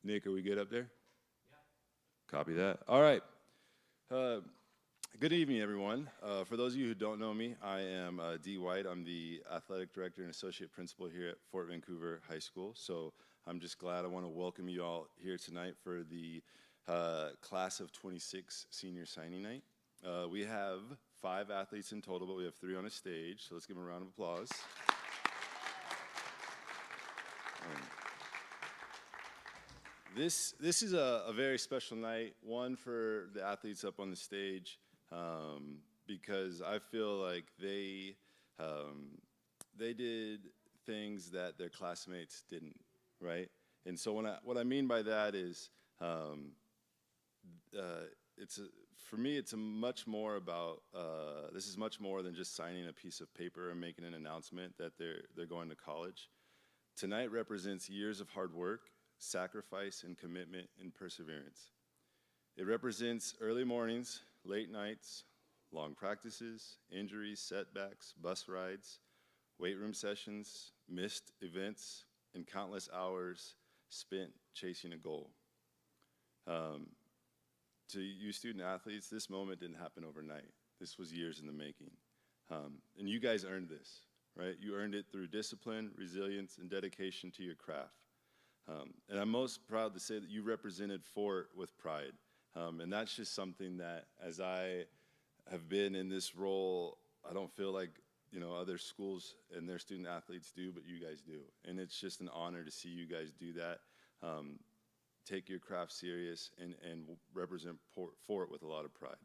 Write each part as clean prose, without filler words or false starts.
Nick, are we good up there? Copy that. All right. Uh, Good evening, everyone. For those of you who don't know me, I am D. White. I'm the athletic director and associate principal here at Fort Vancouver High School. So I'm just glad I want to welcome you all here tonight for the class of 26 senior signing night. We have 5 athletes in total, but we have 3 on a stage. So let's give them a round of applause. This is a very special night, one for the athletes up on the stage, because I feel like they did things that their classmates didn't, right? And so what I mean by that is, for me, it's a much more about, this is much more than just signing a piece of paper and making an announcement that they're going to college. Tonight represents years of hard work, sacrifice, and commitment and perseverance. It represents early mornings, late nights, long practices, injuries, setbacks, bus rides, weight room sessions, missed events, and countless hours spent chasing a goal. To you student athletes, this moment didn't happen overnight. This was years in the making. And you guys earned this, right? You earned it through discipline, resilience, and dedication to your craft. And I'm most proud to say that you represented Fort with pride. And that's just something that, as I have been in this role, I don't feel like other schools and their student athletes do, but you guys do. And it's just an honor to see you guys do that. Take your craft serious and represent Fort with a lot of pride.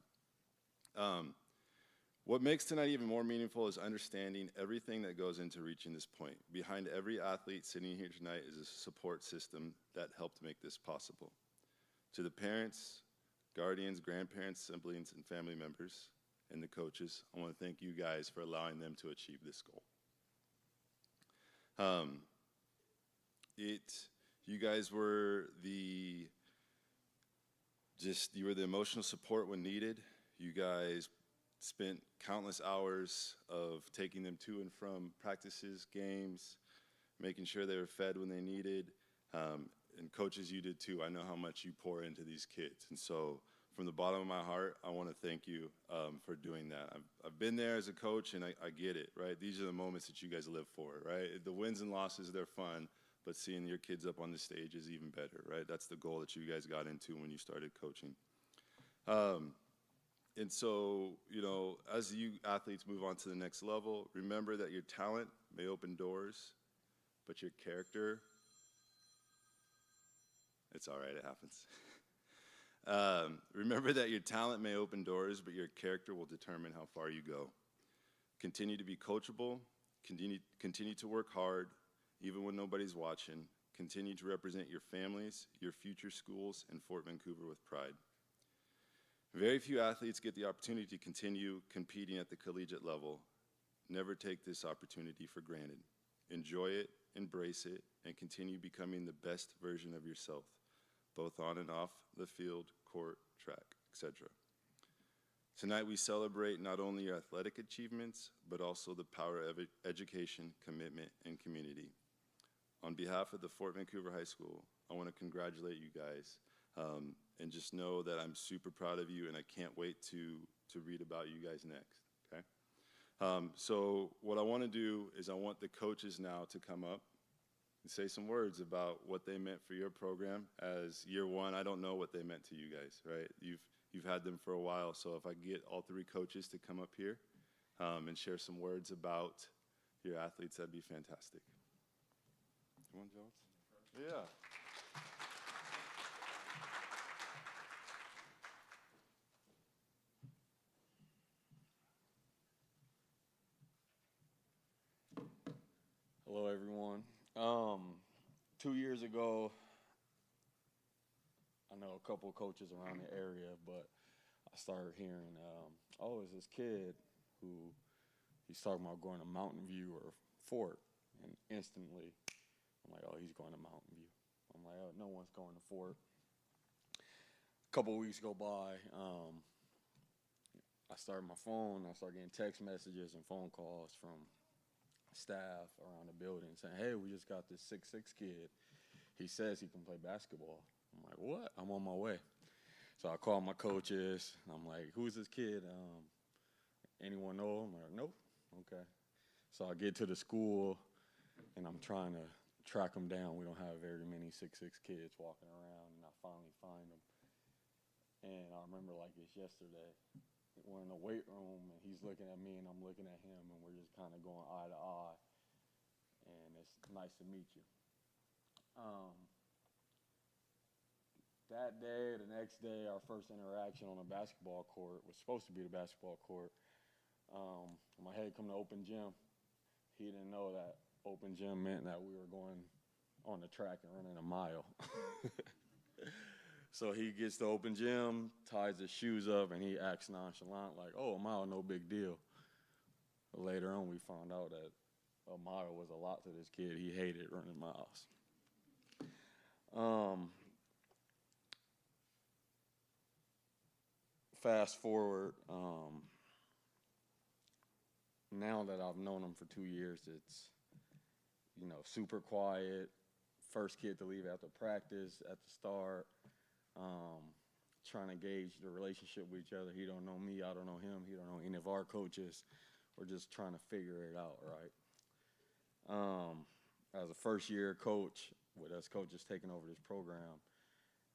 What makes tonight even more meaningful is understanding everything that goes into reaching this point. Behind every athlete sitting here tonight is a support system that helped make this possible. To the parents, guardians, grandparents, siblings, and family members, and the coaches, I want to thank you guys for allowing them to achieve this goal. You guys were you were the emotional support when needed. You guys spent countless hours of taking them to and from practices, games, making sure they were fed when they needed. And coaches, you did too. I know how much you pour into these kids. And so from the bottom of my heart, I want to thank you for doing that. I've been there as a coach, and I get it, right? These are the moments that you guys live for, right? The wins and losses, they're fun, but seeing your kids up on the stage is even better, right? That's the goal that you guys got into when you started coaching. And so, as you athletes move on to the next level, remember that your talent may open doors, but your character, it's all right, it happens. Remember that your talent may open doors, but your character will determine how far you go. Continue to be coachable, continue to work hard, even when nobody's watching. Continue to represent your families, your future schools, and Fort Vancouver with pride. Very few athletes get the opportunity to continue competing at the collegiate level. Never take this opportunity for granted. Enjoy it, embrace it, and continue becoming the best version of yourself, both on and off the field, court, track, etc. Tonight we celebrate not only your athletic achievements, but also the power of education, commitment, and community. On behalf of the Fort Vancouver High School, I want to congratulate you guys. And just know that I'm super proud of you, and I can't wait to read about you guys next, okay? So what I want to do is I want the coaches now to come up and say some words about what they meant for your program. As year one, I don't know what they meant to you guys, right? You've had them for a while, so if I get all 3 coaches to come up here and share some words about your athletes, that'd be fantastic. You want Jones? Yeah. Hello, everyone. 2 years ago, I know a couple of coaches around the area, but I started hearing, there's this kid who he's talking about going to Mountain View or Fort, and instantly I'm like, oh, he's going to Mountain View. I'm like, oh, no one's going to Fort. A couple of weeks go by, I started my phone, I started getting text messages and phone calls from staff around the building saying, hey, we just got this 6'6" kid. he says he can play basketball. I'm like, what? I'm on my way. So I call my coaches. I'm like, who's this kid? Anyone know him? I'm like, nope. Okay. So I get to the school, and I'm trying to track him down. We don't have very many 6'6" kids walking around, and I finally find him. And I remember like it's yesterday. We're in the weight room, and he's looking at me, and I'm looking at him, and we're just kind of going eye to eye. And it's nice to meet you. That day, the next day, our first interaction on a basketball court was supposed to be the basketball court. My head come to open gym. He didn't know that open gym meant that we were going on the track and running a mile. So he gets to open gym, ties his shoes up, and he acts nonchalant, like, oh, a mile, no big deal. But later on, we found out that a mile was a lot to this kid. He hated running miles. Fast forward, now that I've known him for 2 years, it's, super quiet. First kid to leave after practice at the start. Trying to gauge the relationship with each other. He don't know me, I don't know him, he don't know any of our coaches. We're just trying to figure it out, right? As a first-year coach, with us coaches taking over this program,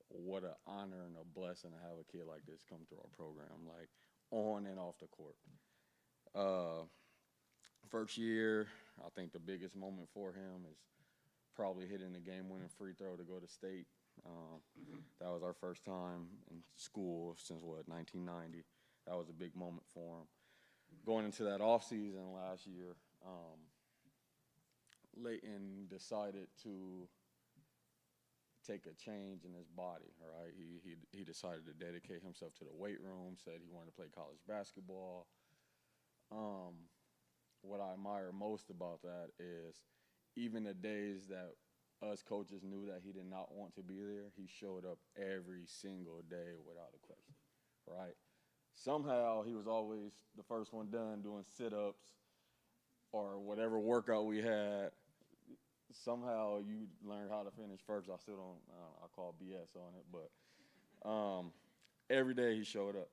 what an honor and a blessing to have a kid like this come through our program, like on and off the court. First year, I think the biggest moment for him is probably hitting the game-winning free throw to go to state. That was our first time in school since, 1990. That was a big moment for him. Going into that off season last year, Leighton decided to take a change in his body, right? He decided to dedicate himself to the weight room, said he wanted to play college basketball. What I admire most about that is even the days that us coaches knew that he did not want to be there, he showed up every single day without a question, right? Somehow he was always the first one done doing sit-ups or whatever workout we had. Somehow you learned how to finish first. I still don't, I call BS on it, but every day he showed up.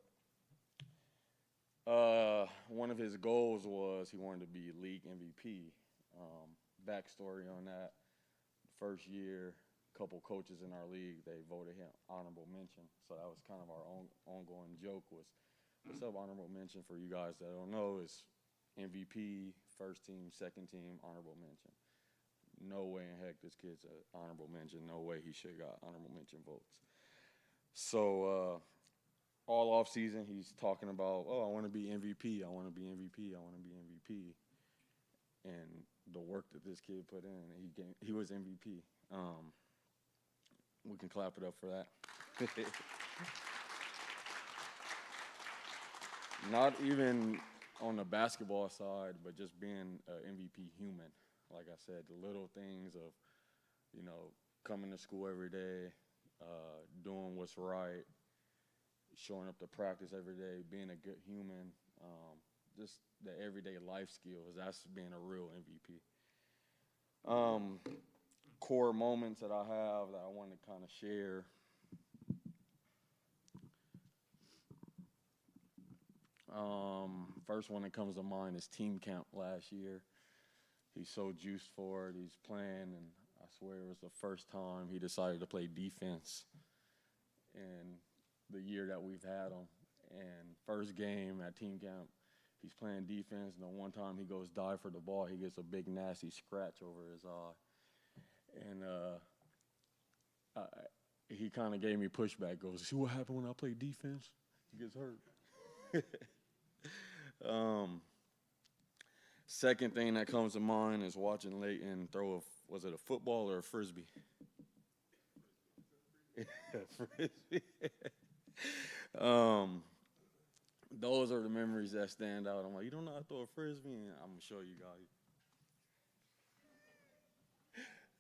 One of his goals was he wanted to be league MVP. Backstory on that, first year, a couple coaches in our league, they voted him honorable mention. So that was kind of our ongoing joke was, what's up, honorable mention? For you guys that don't know, is MVP, first team, second team, honorable mention. No way in heck this kid's an honorable mention. No way he should have got honorable mention votes. So all off season, he's talking about, oh, I want to be MVP. I want to be MVP. I want to be MVP. And the work that this kid put in, he was MVP. We can clap it up for that. Not even on the basketball side, but just being an MVP human. Like I said, the little things of, coming to school every day, doing what's right, showing up to practice every day, being a good human, just the everyday life skills, that's being a real MVP. Core moments that I have that I want to kind of share. First one that comes to mind is team camp last year. He's so juiced for it. He's playing, and I swear it was the first time he decided to play defense in the year that we've had him. And first game at team camp, he's playing defense, and the one time he goes dive for the ball, he gets a big nasty scratch over his eye. And he kind of gave me pushback, goes, see what happened when I play defense? He gets hurt. Second thing that comes to mind is watching Leighton throw was it a football or a frisbee? Frisbee. Those are the memories that stand out. I'm like, you don't know how to throw a frisbee? And I'm going to show you guys.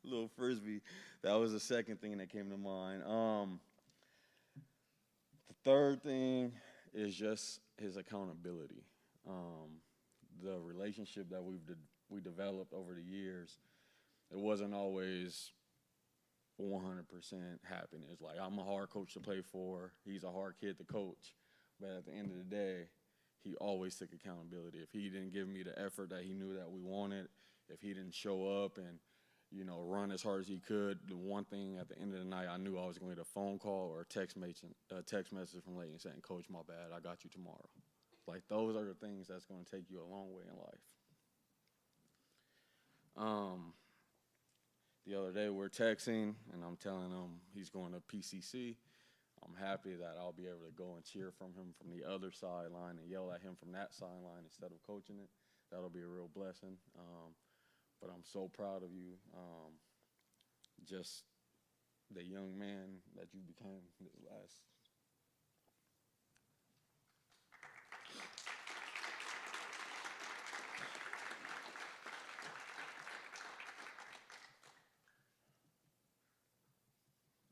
Little frisbee. That was the second thing that came to mind. The third thing is just his accountability. The relationship that we developed over the years, it wasn't always 100% happiness. Like, I'm a hard coach to play for. He's a hard kid to coach. But at the end of the day, he always took accountability. If he didn't give me the effort that he knew that we wanted, if he didn't show up and, run as hard as he could, the one thing at the end of the night, I knew I was going to get a phone call or a text message from Leighton saying, "Coach, my bad, I got you tomorrow." Like, those are the things that's going to take you a long way in life. The other day we're texting, and I'm telling him he's going to PCC. I'm happy that I'll be able to go and cheer from him from the other sideline and yell at him from that sideline instead of coaching it. That'll be a real blessing. But I'm so proud of you. Just the young man that you became this last.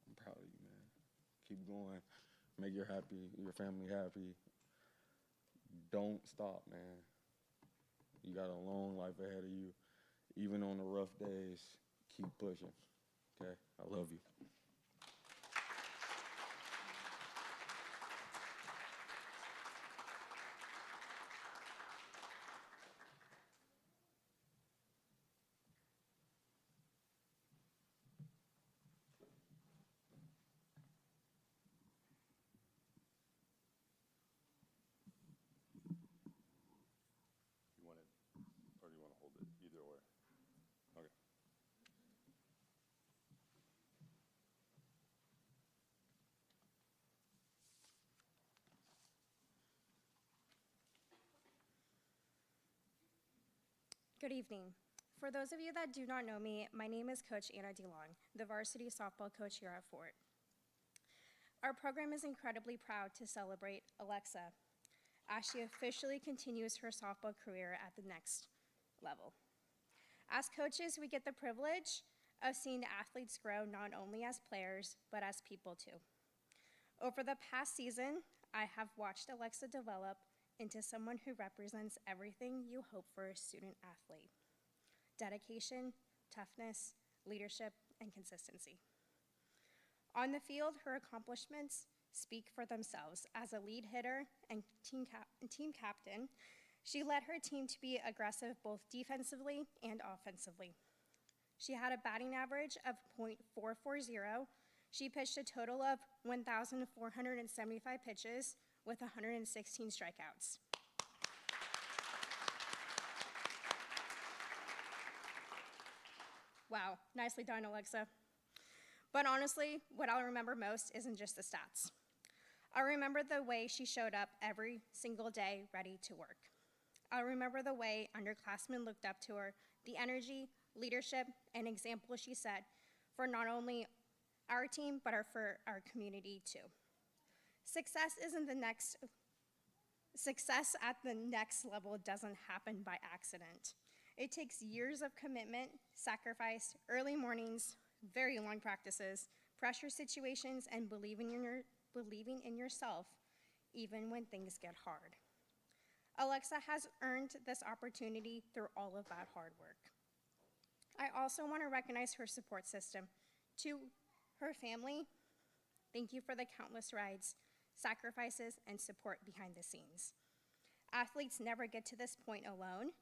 I'm proud of you, man. Keep going. Make your family happy. Don't stop, man. You got a long life ahead of you. Even on the rough days, keep pushing. Okay? I love you. You want it, or do you want to hold it? Either or. Okay. Good evening. For those of you that do not know me, my name is Coach Anna DeLong, the varsity softball coach here at Fort. Our program is incredibly proud to celebrate Alexa as she officially continues her softball career at the next level. As coaches, we get the privilege of seeing the athletes grow not only as players, but as people too. Over the past season, I have watched Alexa develop into someone who represents everything you hope for a student athlete: dedication, toughness, leadership, and consistency. On the field, her accomplishments speak for themselves. As a lead hitter and team captain, she led her team to be aggressive both defensively and offensively. She had a batting average of .440. She pitched a total of 1,475 pitches with 116 strikeouts. Wow, nicely done, Alexa. But honestly, what I'll remember most isn't just the stats. I remember the way she showed up every single day ready to work. I remember the way underclassmen looked up to her, the energy, leadership, and example she set for not only our team, but for our community too. Success at the next level doesn't happen by accident. It takes years of commitment, sacrifice, early mornings, very long practices, pressure situations, and believing in yourself even when things get hard. Alexa has earned this opportunity through all of that hard work. I also want to recognize her support system. To her family, thank you for the countless rides, sacrifices, and support behind the scenes. Athletes never get to this point alone,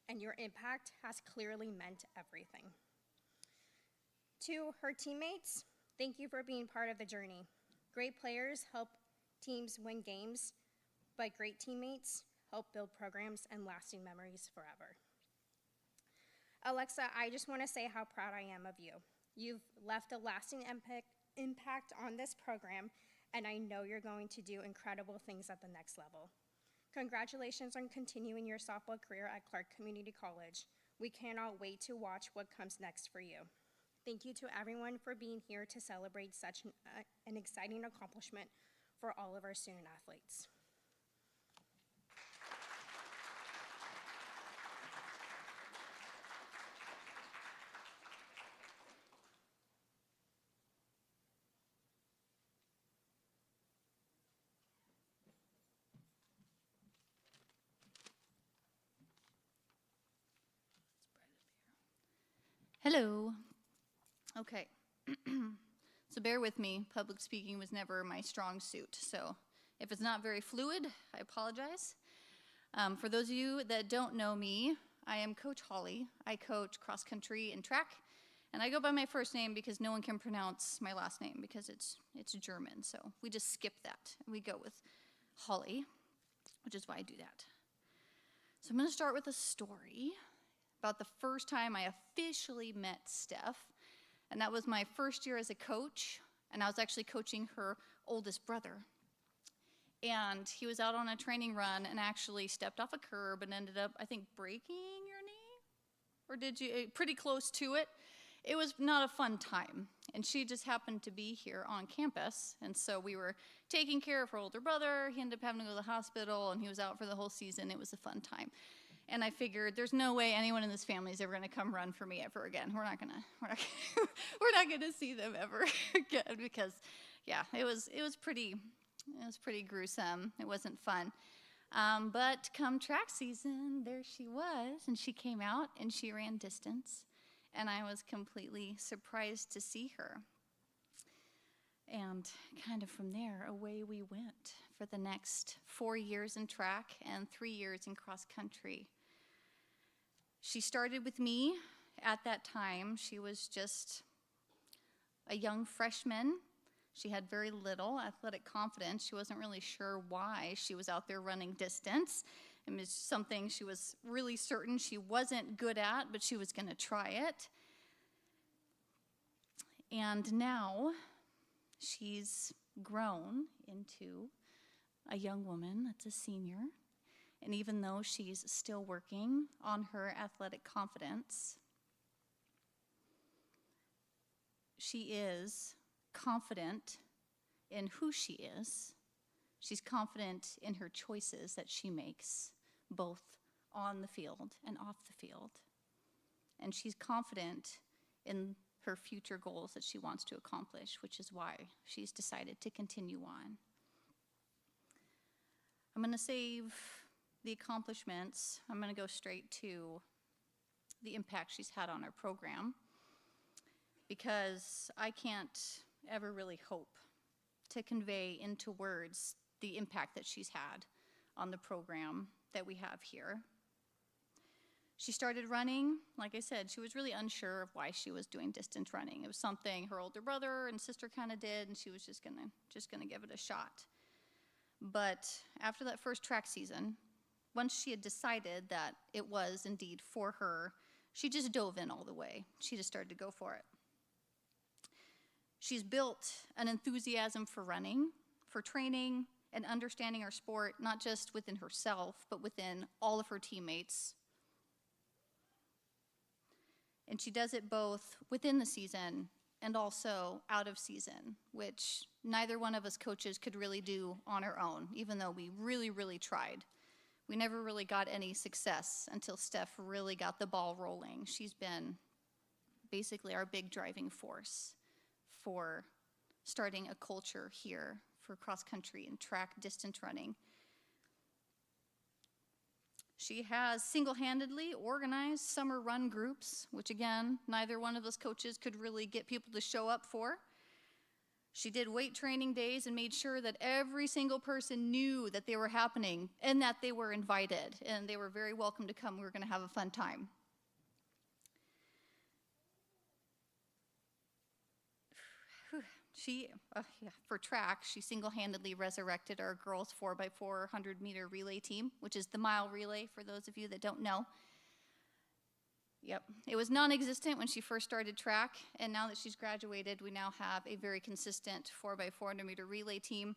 and your impact has clearly meant everything. To her teammates, thank you for being part of the journey. Great players help teams win games, but great teammates help build programs and lasting memories forever. Alexa, I just want to say how proud I am of you. You've left a lasting impact on this program, and I know you're going to do incredible things at the next level. Congratulations on continuing your softball career at Clark Community College. We cannot wait to watch what comes next for you. Thank you to everyone for being here to celebrate such an exciting accomplishment for all of our student athletes. Hello. Okay, So bear with me, public speaking was never my strong suit. So if it's not very fluid, I apologize. For those of you that don't know me, I am Coach Holly. I coach cross country and track, and I go by my first name because no one can pronounce my last name because it's German. So we just skip that. We go with Holly, which is why I do that. So I'm going to start with a story about the first time I officially met Steph, and that was my first year as a coach, and I was actually coaching her oldest brother. And he was out on a training run and actually stepped off a curb and ended up, I think, breaking your knee? Or did you? Pretty close to it. It was not a fun time. And she just happened to be here on campus. And so we were taking care of her older brother. He ended up having to go to the hospital, and he was out for the whole season. It was a fun time. And I figured there's no way anyone in this family is ever going to come run for me ever again. We're not going to see them ever again because, yeah, it was pretty gruesome. It wasn't fun. But come track season, there she was, and she came out and she ran distance, and I was completely surprised to see her. And kind of from there, away we went for the next 4 years in track and 3 years in cross country. She started with me at that time. She was just a young freshman. She had very little athletic confidence. She wasn't really sure why she was out there running distance. It was something she was really certain she wasn't good at, but she was going to try it. And now she's grown into a young woman that's a senior. And even though she's still working on her athletic confidence, she is confident in who she is. She's confident in her choices that she makes, both on the field and off the field. And she's confident in her future goals that she wants to accomplish, which is why she's decided to continue on. I'm going to save the accomplishments. I'm going to go straight to the impact she's had on our program, because I can't ever really hope to convey into words the impact that she's had on the program that we have here. She started running, like I said, she was really unsure of why she was doing distance running. It was something her older brother and sister kind of did, and she was just gonna give it a shot. But after that first track season, once she had decided that it was indeed for her, she just dove in all the way. She just started to go for it. She's built an enthusiasm for running, for training, and understanding our sport, not just within herself, but within all of her teammates. And she does it both within the season and also out of season, which neither one of us coaches could really do on our own, even though we really, really tried. We never really got any success until Steph really got the ball rolling. She's been basically our big driving force for starting a culture here for cross country and track distance running. She has single-handedly organized summer run groups, which again, neither one of us coaches could really get people to show up for. She did weight training days and made sure that every single person knew that they were happening and that they were invited, and they were very welcome to come. We were going to have a fun time. For track, she single-handedly resurrected our girls 4x4 100-meter relay team, which is the mile relay for those of you that don't know. Yep, it was non-existent when she first started track, and now that she's graduated, we now have a very consistent 4x4 100-meter relay team.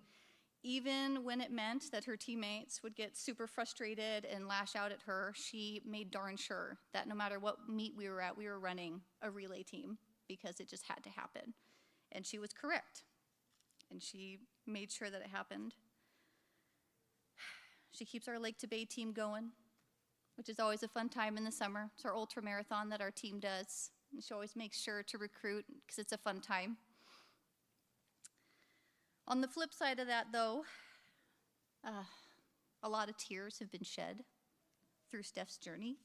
Even when it meant that her teammates would get super frustrated and lash out at her, she made darn sure that no matter what meet we were at, we were running a relay team because it just had to happen. And she was correct, and she made sure that it happened. She keeps our Lake to Bay team going, which is always a fun time in the summer. It's our ultra marathon that our team does. And she always makes sure to recruit because it's a fun time. On the flip side of that, though, a lot of tears have been shed through Steph's journey,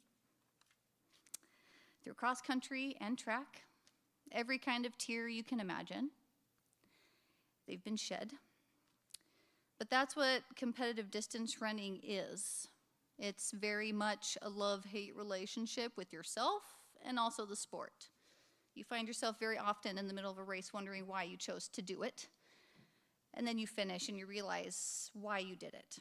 through cross country and track. every kind of tear you can imagine. They've been shed. But that's what competitive distance running is. It's very much a love-hate relationship with yourself and also the sport. You find yourself very often in the middle of a race wondering why you chose to do it. And then you finish and you realize why you did it.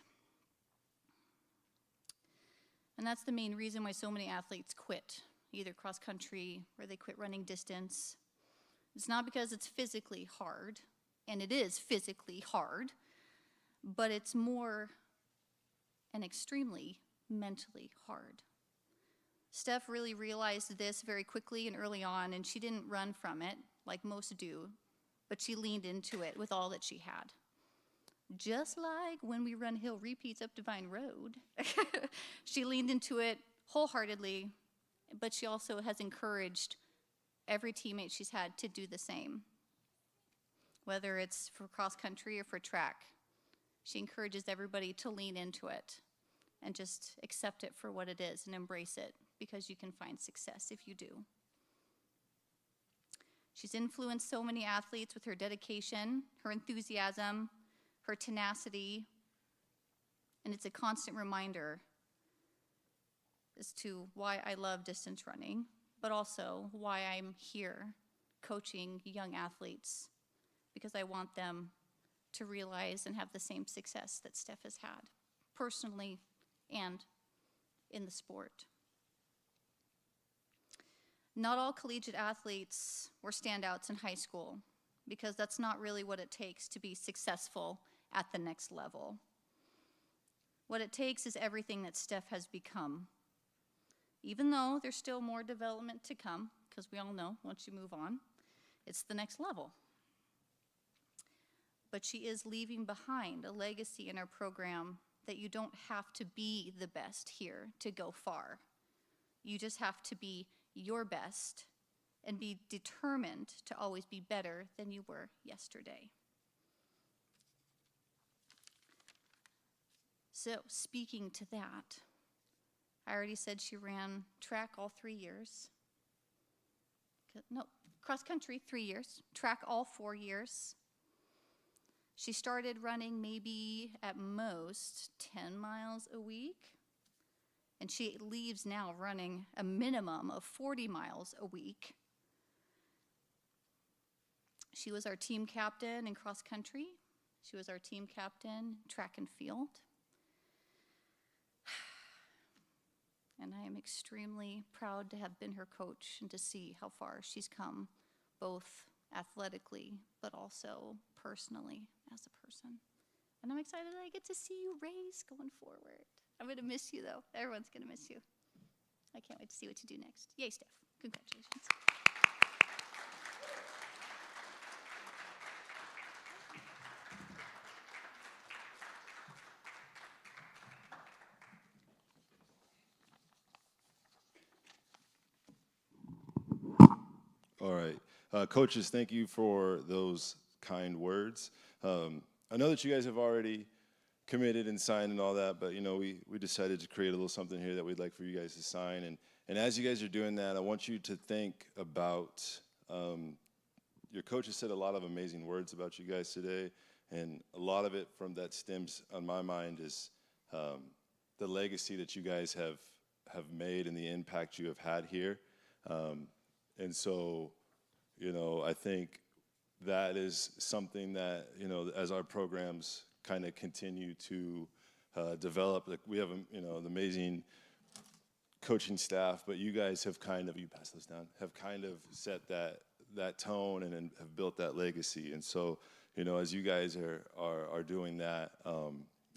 And that's the main reason why so many athletes quit, either cross country or they quit running distance. It's not because it's physically hard, and it is physically hard, but it's more and extremely mentally hard. Steph really realized this very quickly and early on, and she didn't run from it like most do, but she leaned into it with all that she had. Just like when we run hill repeats up Divine Road, she leaned into it wholeheartedly, but she also has encouraged every teammate she's had to do the same. Whether it's for cross country or for track, she encourages everybody to lean into it and just accept it for what it is and embrace it, because you can find success if you do. She's influenced so many athletes with her dedication, her enthusiasm, her tenacity, and it's a constant reminder as to why I love distance running, but also why I'm here coaching young athletes, because I want them to realize and have the same success that Steph has had, personally and in the sport. Not all collegiate athletes were standouts in high school, because that's not really what it takes to be successful at the next level. What it takes is everything that Steph has become. Even though there's still more development to come, because we all know once you move on, it's the next level. But she is leaving behind a legacy in our program that you don't have to be the best here to go far. You just have to be your best and be determined to always be better than you were yesterday. So, speaking to that, I already said she ran track all 3 years. No, cross country 3 years, track all 4 years. She started running maybe at most 10 miles a week, and she leaves now running a minimum of 40 miles a week. She was our team captain in cross country. She was our team captain track and field. And I am extremely proud to have been her coach and to see how far she's come, both athletically, but also personally as a person. And I'm excited that I get to see you race going forward. I'm gonna miss you though. Everyone's gonna miss you. I can't wait to see what you do next. Yay, Steph. Congratulations. All right. Coaches, thank you for those kind words. I know that you guys have already committed and signed and all that, but you know, we decided to create a little something here that we'd like for you guys to sign. And as you guys are doing that, I want you to think about, your coaches said a lot of amazing words about you guys today, and a lot of it from that stems on my mind is the legacy that you guys have made and the impact you have had here. And so, you know, I think that is something that, you know, as our programs kind of continue to develop, like we have, you know, an amazing coaching staff, but you guys have kind of, you pass those down, have kind of set that tone and have built that legacy. And so, you know, as you guys are doing that,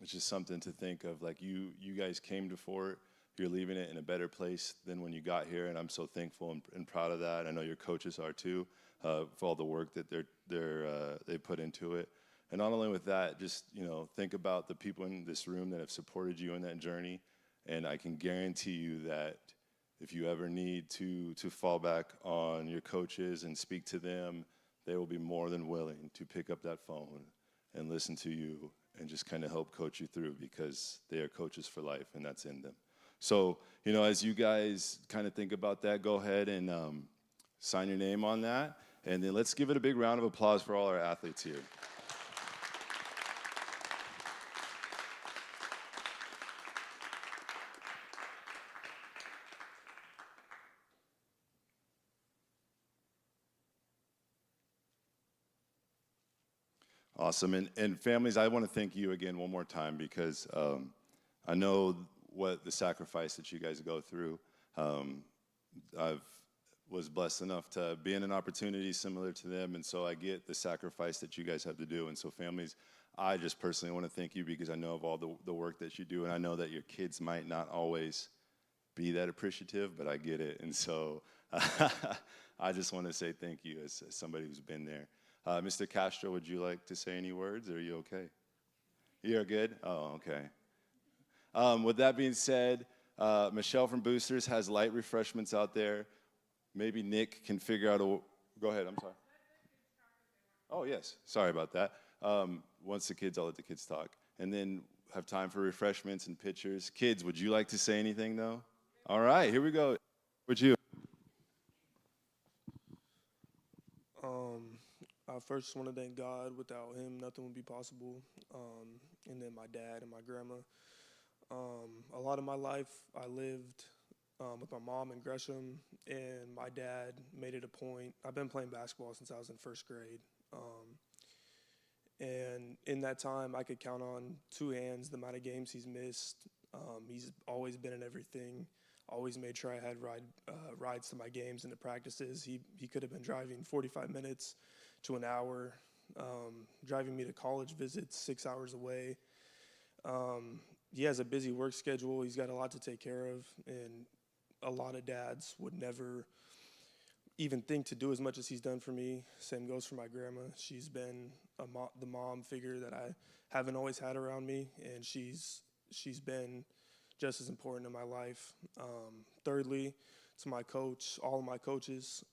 it's just something to think of. Like you guys came to Fort. You're leaving it in a better place than when you got here, and I'm so thankful and proud of that. I know your coaches are too, for all the work that they put into it. And not only with that, just, you know, think about the people in this room that have supported you in that journey. And I can guarantee you that if you ever need to fall back on your coaches and speak to them, they will be more than willing to pick up that phone and listen to you and just kind of help coach you through, because they are coaches for life, and that's in them. So, you know, as you guys kind of think about that, go ahead and sign your name on that. And then let's give it a big round of applause for all our athletes here. Awesome. And families, I want to thank you again one more time because I know what the sacrifice that you guys go through. I've was blessed enough to be in an opportunity similar to them, and so I get the sacrifice that you guys have to do. And so families, I just personally want to thank you because I know of all the work that you do, and I know that your kids might not always be that appreciative, but I get it. And so I just want to say thank you as somebody who's been there. Mr. Castro, would you like to say any words, or are you okay? You're good? Oh, okay. With that being said, Michelle from Boosters has light refreshments out there. Maybe Nick can figure out a, go ahead, I'm sorry. Oh, yes, sorry about that. Once the kids, I'll let the kids talk. And then have time for refreshments and pictures. Kids, would you like to say anything, though? All right, here we go. Would you? I first want to thank God. Without him, nothing would be possible. And then my dad and my grandma. A lot of my life, I lived with my mom in Gresham, and my dad made it a point. I've been playing basketball since I was in first grade. And in that time, I could count on two hands the amount of games he's missed. He's always been in everything, always made sure I had rides to my games and to practices. He could have been driving 45 minutes to an hour, driving me to college visits 6 hours away. He has a busy work schedule. He's got a lot to take care of, and a lot of dads would never even think to do as much as he's done for me. Same goes for my grandma. She's been the mom figure that I haven't always had around me, and she's been just as important in my life. Thirdly, to my coach, all of my coaches.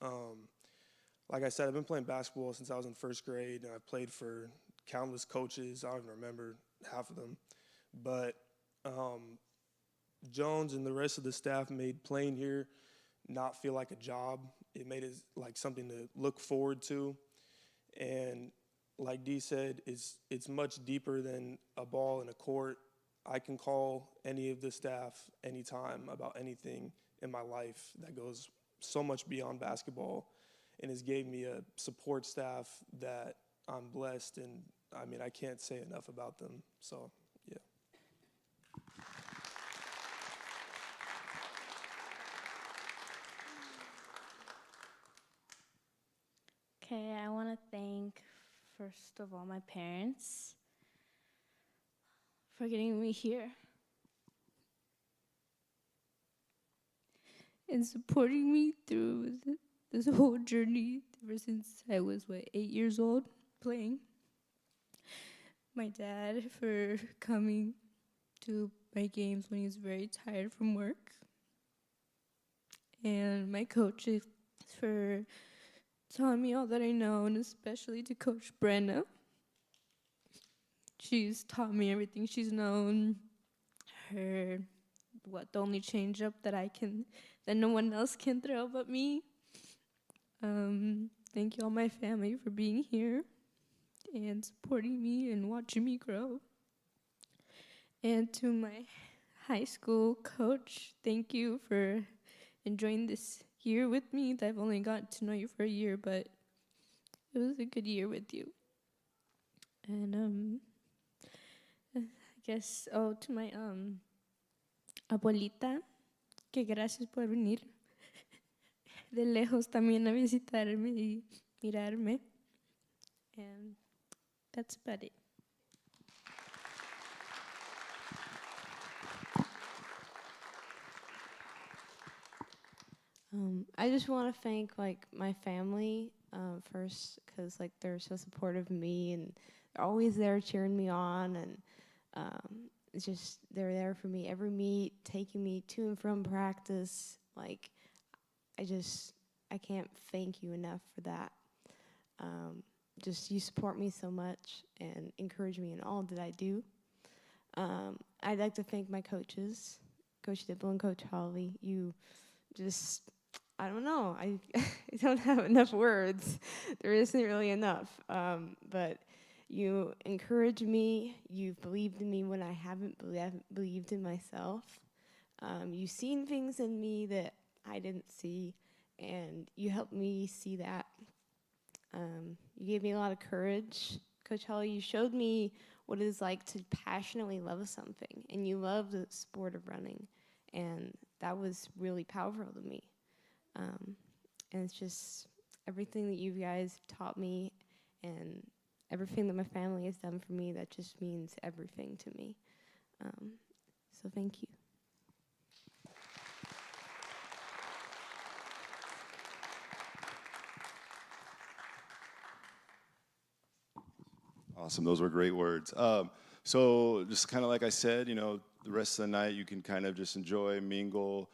Like I said, I've been playing basketball since I was in first grade, and I've played for countless coaches. I don't even remember half of them. But Jones and the rest of the staff made playing here not feel like a job. It made it like something to look forward to. And like Dee said, it's much deeper than a ball in a court. I can call any of the staff anytime about anything in my life that goes so much beyond basketball, and has gave me a support staff that I'm blessed, and I mean, I can't say enough about them. So, yeah. Okay, I want to thank, first of all, my parents for getting me here and supporting me through this whole journey ever since I was, 8 years old, playing. My dad for coming to my games when he was very tired from work. And my coaches for telling me all that I know, and especially to Coach Brenna. She's taught me everything she's known. The only change up that no one else can throw but me. Thank you all my family for being here and supporting me and watching me grow. And to my high school coach, thank you for enjoying this year with me. I've only gotten to know you for a year, but it was a good year with you. And I guess, to my abuelita, que gracias por venir de lejos también a visitarme y mirarme. And that's about it. I just want to thank my family first, because they're so supportive of me, and they're always there cheering me on, and it's just they're there for me every meet, taking me to and from practice. I can't thank you enough for that. Just you support me so much and encourage me in all that I do. I'd like to thank my coaches, Coach Dibble and Coach Holly. I don't know. I don't have enough words. There isn't really enough. But you encourage me. You've believed in me when I haven't believed in myself. You've seen things in me that I didn't see, and you helped me see that. You gave me a lot of courage. Coach Holly, you showed me what it is like to passionately love something, and you love the sport of running, and that was really powerful to me. And it's just everything that you guys taught me and everything that my family has done for me, that just means everything to me. So thank you. Awesome. Those were great words. So just kind of like I said, you know, the rest of the night you can kind of just enjoy, mingle.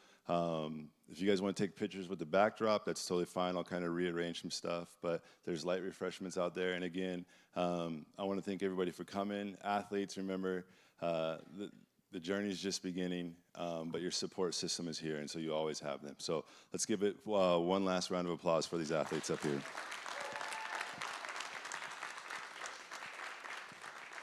If you guys want to take pictures with the backdrop, that's totally fine. I'll kind of rearrange some stuff, but there's light refreshments out there. And again, I want to thank everybody for coming. Athletes, remember, the journey is just beginning, but your support system is here, and so you always have them. So let's give it one last round of applause for these athletes up here.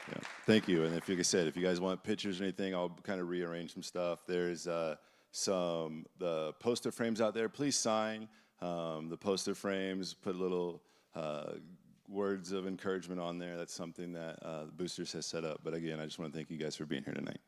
Yeah, thank you. And if, like I said, if you guys want pictures or anything, I'll kind of rearrange some stuff. There's the poster frames out there. Please sign the poster frames. Put little words of encouragement on there. That's something that the Boosters has set up. But again, I just want to thank you guys for being here tonight.